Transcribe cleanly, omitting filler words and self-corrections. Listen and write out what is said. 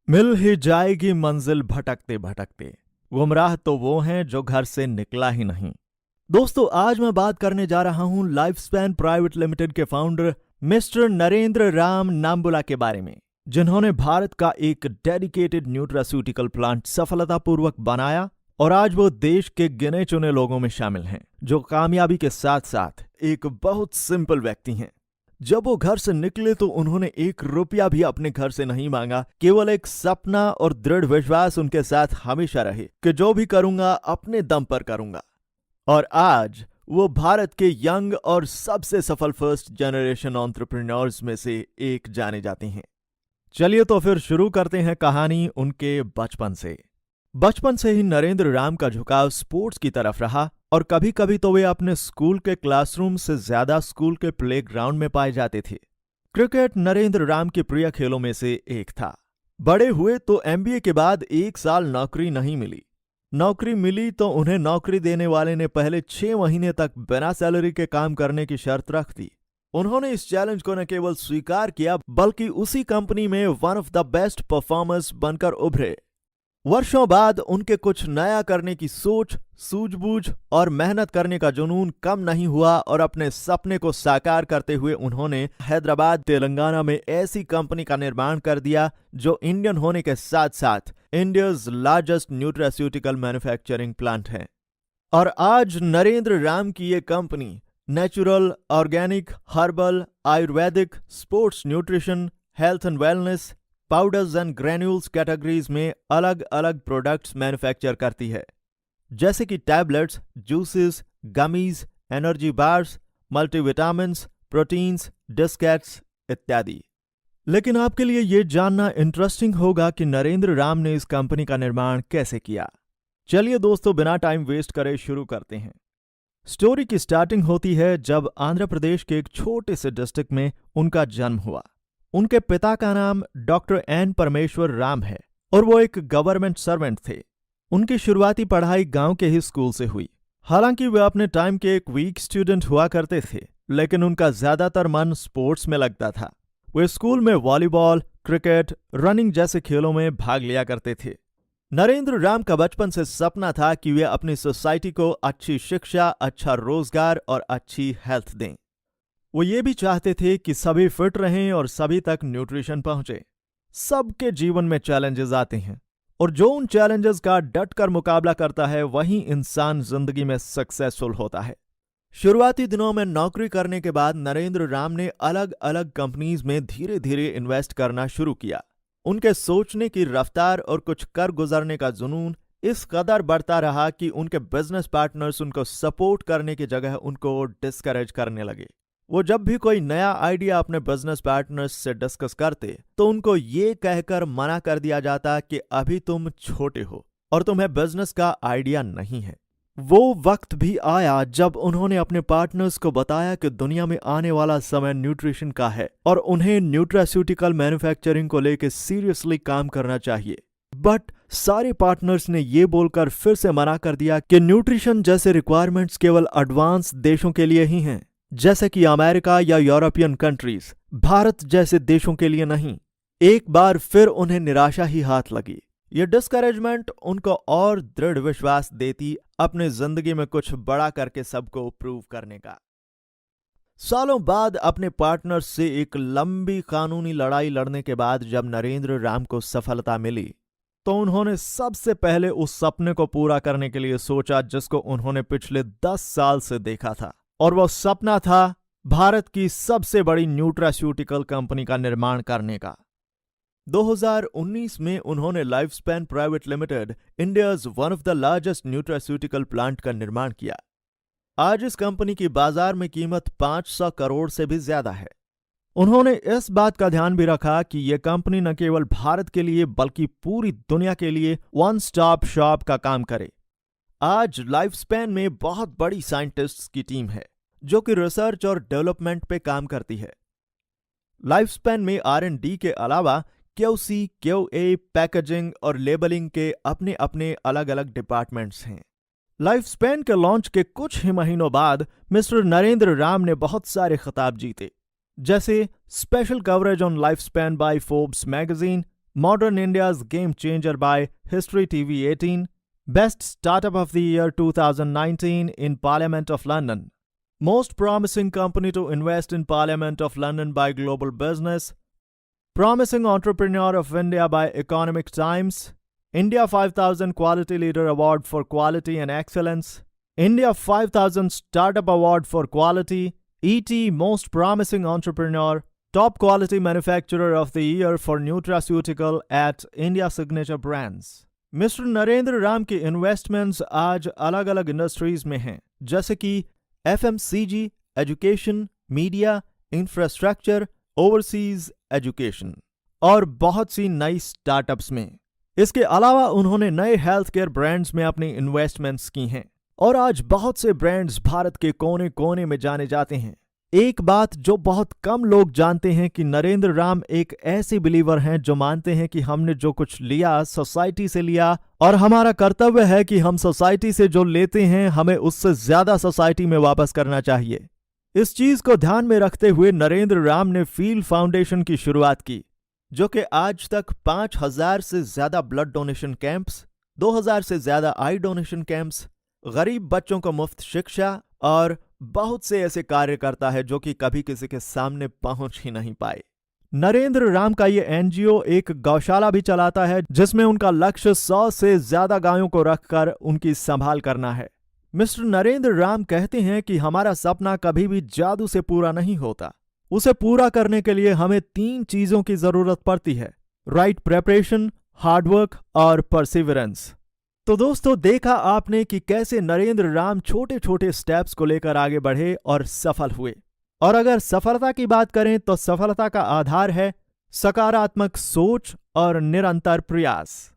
मिल ही जाएगी मंजिल भटकते भटकते। गुमराह तो वो हैं जो घर से निकला ही नहीं। दोस्तों, आज मैं बात करने जा रहा हूं लाइफ स्पैन प्राइवेट लिमिटेड के फाउंडर मिस्टर नरेंद्र राम नाम्बुला के बारे में, जिन्होंने भारत का एक डेडिकेटेड न्यूट्रास्यूटिकल प्लांट सफलतापूर्वक बनाया और आज वो देश के गिने चुने लोगों में शामिल हैं जो कामयाबी के साथ साथ एक बहुत सिंपल व्यक्ति हैं। जब वो घर से निकले तो उन्होंने 1 रुपया भी अपने घर से नहीं मांगा। केवल एक सपना और दृढ़ विश्वास उनके साथ हमेशा रहे कि जो भी करूंगा अपने दम पर करूंगा। और आज वो भारत के यंग और सबसे सफल फर्स्ट जनरेशन एंटरप्रेन्योर्स में से एक जाने जाते हैं। चलिए तो फिर शुरू करते हैं कहानी उनके बचपन से। बचपन से ही नरेंद्र राम का झुकाव स्पोर्ट्स की तरफ रहा और कभी कभी तो वे अपने स्कूल के क्लासरूम से ज्यादा स्कूल के प्लेग्राउंड में पाए जाते थे। क्रिकेट नरेंद्र राम के प्रिय खेलों में से एक था। बड़े हुए तो एमबीए के बाद 1 साल नौकरी नहीं मिली। नौकरी मिली तो उन्हें नौकरी देने वाले ने पहले 6 महीने तक बिना सैलरी के काम करने की शर्त रख दी। उन्होंने इस चैलेंज को न केवल स्वीकार किया बल्कि उसी कंपनी में one of the best performers बनकर उभरे। वर्षों बाद उनके कुछ नया करने की सोच, सूझबूझ और मेहनत करने का जुनून कम नहीं हुआ और अपने सपने को साकार करते हुए उन्होंने हैदराबाद, तेलंगाना में ऐसी कंपनी का निर्माण कर दिया जो इंडियन होने के साथ साथ India's largest nutraceutical manufacturing plant है। और आज नरेंद्र राम की ये company natural, organic, herbal, Ayurvedic, sports nutrition, health and wellness, powders and granules categories में अलग अलग प्रोडक्ट्स मैन्युफैक्चर करती है, जैसे कि tablets, juices, gummies, energy bars, multivitamins, proteins, डिस्केट्स इत्यादि। लेकिन आपके लिए ये जानना इंटरेस्टिंग होगा कि नरेंद्र राम ने इस कंपनी का निर्माण कैसे किया। चलिए दोस्तों, बिना टाइम वेस्ट करे शुरू करते हैं। स्टोरी की स्टार्टिंग होती है जब आंध्र प्रदेश के एक छोटे से डिस्ट्रिक्ट में उनका जन्म हुआ। उनके पिता का नाम डॉक्टर एन परमेश्वर राम है और वो एक गवर्नमेंट सर्वेंट थे। उनकी शुरुआती पढ़ाई गांव के ही स्कूल से हुई। हालांकि वे अपने टाइम के एक वीक स्टूडेंट हुआ करते थे, लेकिन उनका ज्यादातर मन स्पोर्ट्स में लगता था। वे स्कूल में वॉलीबॉल, क्रिकेट, रनिंग जैसे खेलों में भाग लिया करते थे। नरेंद्र राम का बचपन से सपना था कि वे अपनी सोसाइटी को अच्छी शिक्षा, अच्छा रोजगार और अच्छी हेल्थ दें। वो ये भी चाहते थे कि सभी फिट रहें और सभी तक न्यूट्रिशन पहुंचे। सबके जीवन में चैलेंजेस आते हैं और जो उन चैलेंजेस का डटकर मुकाबला करता है वही इंसान जिंदगी में सक्सेसफुल होता है। शुरुआती दिनों में नौकरी करने के बाद नरेंद्र राम ने अलग अलग कंपनीज में धीरे धीरे इन्वेस्ट करना शुरू किया। उनके सोचने की रफ्तार और कुछ कर गुजरने का जुनून इस कदर बढ़ता रहा कि उनके बिजनेस पार्टनर्स उनको सपोर्ट करने की जगह उनको डिस्करेज करने लगे। वो जब भी कोई नया आइडिया अपने बिजनेस पार्टनर्स से डिस्कस करते तो उनको ये कहकर मना कर दिया जाता कि अभी तुम छोटे हो और तुम्हें बिजनेस का आइडिया नहीं है। वो वक्त भी आया जब उन्होंने अपने पार्टनर्स को बताया कि दुनिया में आने वाला समय न्यूट्रिशन का है और उन्हें न्यूट्रास्यूटिकल मैन्युफैक्चरिंग को लेकर सीरियसली काम करना चाहिए। बट सारे पार्टनर्स ने ये बोलकर फिर से मना कर दिया कि न्यूट्रिशन जैसे रिक्वायरमेंट्स केवल एडवांस देशों के लिए ही हैं, जैसे कि अमेरिका या यूरोपियन कंट्रीज, भारत जैसे देशों के लिए नहीं। एक बार फिर उन्हें निराशा ही हाथ लगी। ये डिस्करेजमेंट उनको और दृढ़ विश्वास देती अपने जिंदगी में कुछ बड़ा करके सबको प्रूव करने का। सालों बाद अपने पार्टनर से एक लंबी कानूनी लड़ाई लड़ने के बाद जब नरेंद्र राम को सफलता मिली तो उन्होंने सबसे पहले उस सपने को पूरा करने के लिए सोचा जिसको उन्होंने पिछले 10 साल से देखा था, और वो सपना था भारत की सबसे बड़ी न्यूट्रास्यूटिकल कंपनी का निर्माण करने का। 2019 में उन्होंने life span private limited, India's one of the largest nutraceutical plant का निर्माण किया। आज इस कंपनी की बाजार में कीमत 500 करोड़ से भी ज्यादा है। उन्होंने इस बात का ध्यान भी रखा कि यह कंपनी न केवल भारत के लिए बल्कि पूरी दुनिया के लिए वन स्टॉप शॉप का काम करे। आज लाइफ स्पैन में बहुत बड़ी साइंटिस्ट्स की टीम है जो कि रिसर्च और डेवलपमेंट पे काम करती है। लाइफ स्पैन में R&D के अलावा QC, QA, पैकेजिंग और लेबलिंग के अपने अपने अलग अलग डिपार्टमेंट्स हैं। लाइफ स्पैन के लॉन्च के कुछ ही महीनों बाद मिस्टर नरेंद्र राम ने बहुत सारे खिताब जीते, जैसे special coverage on life span by Forbes magazine, Modern India's Game Changer by History TV 18, Best Startup of the Year 2019 in Parliament of London, Most Promising Company to Invest in Parliament of London by Global Business, Promising Entrepreneur of India by Economic Times, India 5000 Quality Leader Award for Quality and Excellence, India 5000 Startup Award for Quality, ET Most Promising Entrepreneur, Top Quality Manufacturer of the Year for Nutraceutical at India Signature Brands। Mister Narendra Ram की investments आज अलग अलग industries में हैं, जैसे कि FMCG, education, media, infrastructure, overseas education और बहुत सी नई स्टार्टअप्स में। इसके अलावा उन्होंने नए हेल्थ केयर ब्रांड्स में अपनी इन्वेस्टमेंट्स की हैं और आज बहुत से ब्रांड्स भारत के कोने कोने में जाने जाते हैं। एक बात जो बहुत कम लोग जानते हैं कि नरेंद्र राम एक ऐसे बिलीवर हैं जो मानते हैं कि हमने जो कुछ लिया सोसाइटी से लिया और हमारा कर्तव्य है कि हम सोसाइटी से जो लेते हैं हमें उससे ज्यादा सोसाइटी में वापस करना चाहिए। इस चीज को ध्यान में रखते हुए नरेंद्र राम ने फील फाउंडेशन की शुरुआत की, जो कि आज तक 5000 से ज्यादा ब्लड डोनेशन कैंप्स, 2000 से ज्यादा आई डोनेशन कैंप्स, गरीब बच्चों को मुफ्त शिक्षा और बहुत से ऐसे कार्य करता है जो कि कभी किसी के सामने पहुंच ही नहीं पाए। नरेंद्र राम का ये एनजीओ एक गौशाला भी चलाता है जिसमें उनका लक्ष्य 100 से ज्यादा गायों को रखकर उनकी संभाल करना है। मिस्टर नरेंद्र राम कहते हैं कि हमारा सपना कभी भी जादू से पूरा नहीं होता, उसे पूरा करने के लिए हमें 3 चीजों की जरूरत पड़ती है: राइट प्रेपरेशन, हार्डवर्क और परसिवरेंस। तो दोस्तों, देखा आपने कि कैसे नरेंद्र राम छोटे छोटे स्टेप्स को लेकर आगे बढ़े और सफल हुए। और अगर सफलता की बात करें तो सफलता का आधार है सकारात्मक सोच और निरंतर प्रयास।